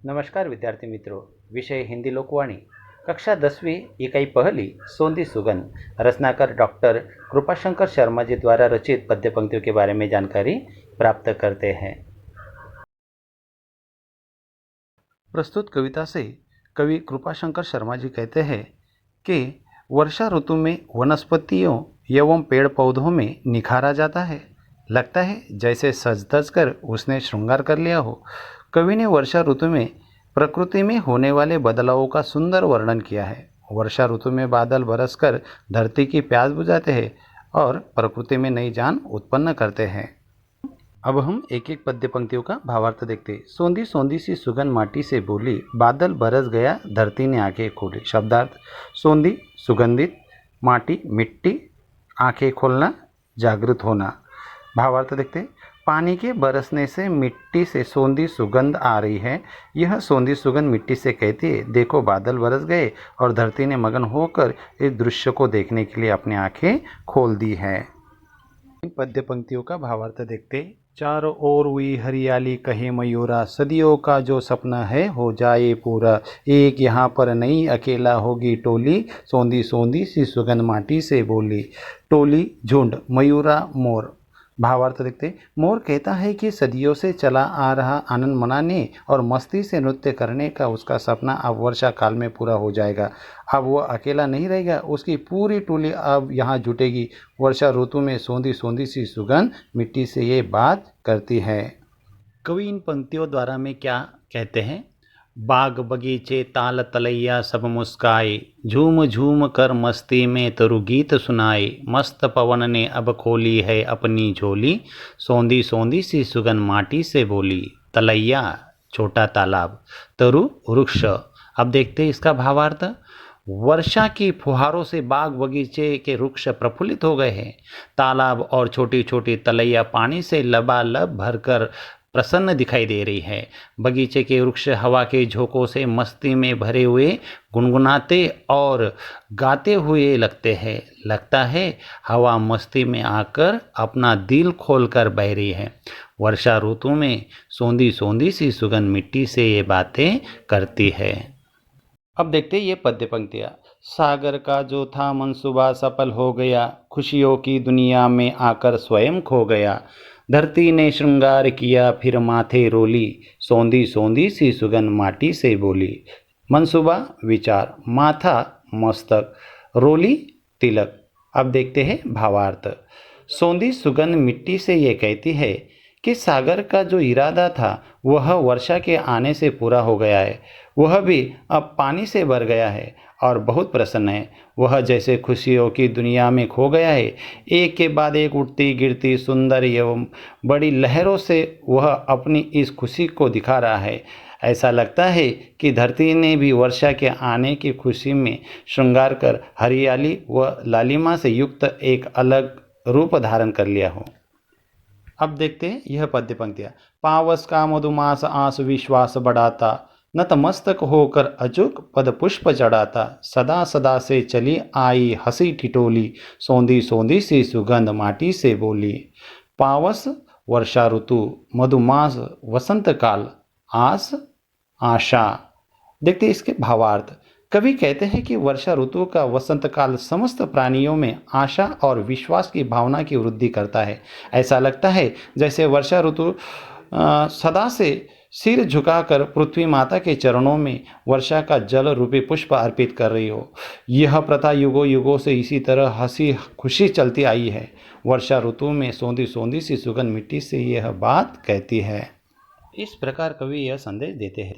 नमस्कार विद्यार्थी मित्रों। विषय हिंदी लोकवाणी, कक्षा 10वीं इकाई पहली सोंधी सुगंध, रचनाकार डॉक्टर कृपाशंकर शर्मा जी द्वारा रचित पद्य पंक्तियों के बारे में जानकारी प्राप्त करते हैं। प्रस्तुत कविता से कवि कृपाशंकर शर्मा जी कहते हैं कि वर्षा ऋतु में वनस्पतियों एवं पेड़ पौधों में निखार आ जाता है। लगता है जैसे सज धज कर उसने श्रृंगार कर लिया हो। कवि ने वर्षा ऋतु में प्रकृति में होने वाले बदलावों का सुंदर वर्णन किया है। वर्षा ऋतु में बादल बरसकर धरती की प्यास बुझाते हैं और प्रकृति में नई जान उत्पन्न करते हैं। अब हम एक एक पद्य पंक्तियों का भावार्थ देखते। सोंधी सोंधी सी सुगंध माटी से बोली, बादल बरस गया धरती ने आंखें खोली। शब्दार्थ: सोंधी सुगंधित, माटी मिट्टी, आंखें खोलना जागृत होना। भावार्थ देखते। पानी के बरसने से मिट्टी से सोंधी सुगंध आ रही है। यह सोंधी सुगंध मिट्टी से कहती है, देखो बादल बरस गए और धरती ने मगन होकर इस दृश्य को देखने के लिए अपनी आंखें खोल दी है। इन पद्य पंक्तियों का भावार्थ देखते। चारों ओर हुई हरियाली कहे मयूरा, सदियों का जो सपना है हो जाए पूरा। एक यहाँ पर नहीं अकेला होगी टोली, सोंधी सोंधी सी सुगंध माटी से बोली। टोली झुंड, मयूरा मोर। भावार्थ देखते। मोर कहता है कि सदियों से चला आ रहा आनंद मनाने और मस्ती से नृत्य करने का उसका सपना अब वर्षा काल में पूरा हो जाएगा। अब वह अकेला नहीं रहेगा, उसकी पूरी टोली अब यहाँ जुटेगी। वर्षा ऋतु में सोंधी सोंधी सी सुगंध मिट्टी से ये बात करती है। कवि इन पंक्तियों द्वारा में क्या कहते हैं? बाग बगीचे ताल तलैया सब मुस्काए, झूम झूम कर मस्ती में तरु गीत सुनाए। मस्त पवन ने अब खोली है अपनी झोली, सोंधी सोंधी सी सुगंध माटी से बोली। तलैया छोटा तालाब, तरु वृक्ष। अब देखते हैं इसका भावार्थ। वर्षा की फुहारों से बाग बगीचे के वृक्ष प्रफुल्लित हो गए हैं। तालाब और छोटी छोटी तलैया पानी से लबालब भरकर प्रसन्न दिखाई दे रही है। बगीचे के वृक्ष हवा के झोंकों से मस्ती में भरे हुए गुनगुनाते और गाते हुए लगते हैं। लगता है हवा मस्ती में आकर अपना दिल खोलकर बह रही है। वर्षा ऋतु में सोंधी सोंधी सी सुगंध मिट्टी से ये बातें करती है। अब देखते ये पद्य पंक्तियाँ। सागर का जो था मनसूबा सफल हो गया, खुशियों की दुनिया में आकर स्वयं खो गया। धरती ने श्रृंगार किया फिर माथे रोली, सोंधी सोंधी सी सुगंध माटी से बोली। मनसूबा विचार, माथा मस्तक, रोली तिलक। अब देखते हैं भावार्थ। सोंधी सुगंध मिट्टी से ये कहती है कि सागर का जो इरादा था वह वर्षा के आने से पूरा हो गया है। वह भी अब पानी से भर गया है और बहुत प्रसन्न है। वह जैसे खुशियों की दुनिया में खो गया है। एक के बाद एक उठती गिरती सुंदर एवं बड़ी लहरों से वह अपनी इस खुशी को दिखा रहा है। ऐसा लगता है कि धरती ने भी वर्षा के आने की खुशी में श्रृंगार कर हरियाली व लालिमा से युक्त एक अलग रूप धारण कर लिया हो। अब देखते हैं यह पद्य पंक्तियाँ। पावस का मधुमास आस विश्वास बढ़ाता, नतमस्तक होकर अचूक पद पुष्प चढ़ाता। सदा सदा से चली आई हंसी ठिठोली, सोंधी सोंधी सी सुगंध माटी से बोली। पावस वर्षा ऋतु, मधुमास वसंत काल, आस आशा। देखते इसके भावार्थ। कवि कहते हैं कि वर्षा ऋतु का वसंत काल समस्त प्राणियों में आशा और विश्वास की भावना की वृद्धि करता है। ऐसा लगता है जैसे वर्षा ऋतु सदा से सिर झुकाकर पृथ्वी माता के चरणों में वर्षा का जल रूपी पुष्प अर्पित कर रही हो। यह प्रथा युगों युगों से इसी तरह हंसी खुशी चलती आई है। वर्षा ऋतु में सोंधी सोंधी सी सुगंध मिट्टी से यह बात कहती है। इस प्रकार कवि यह संदेश देते हैं।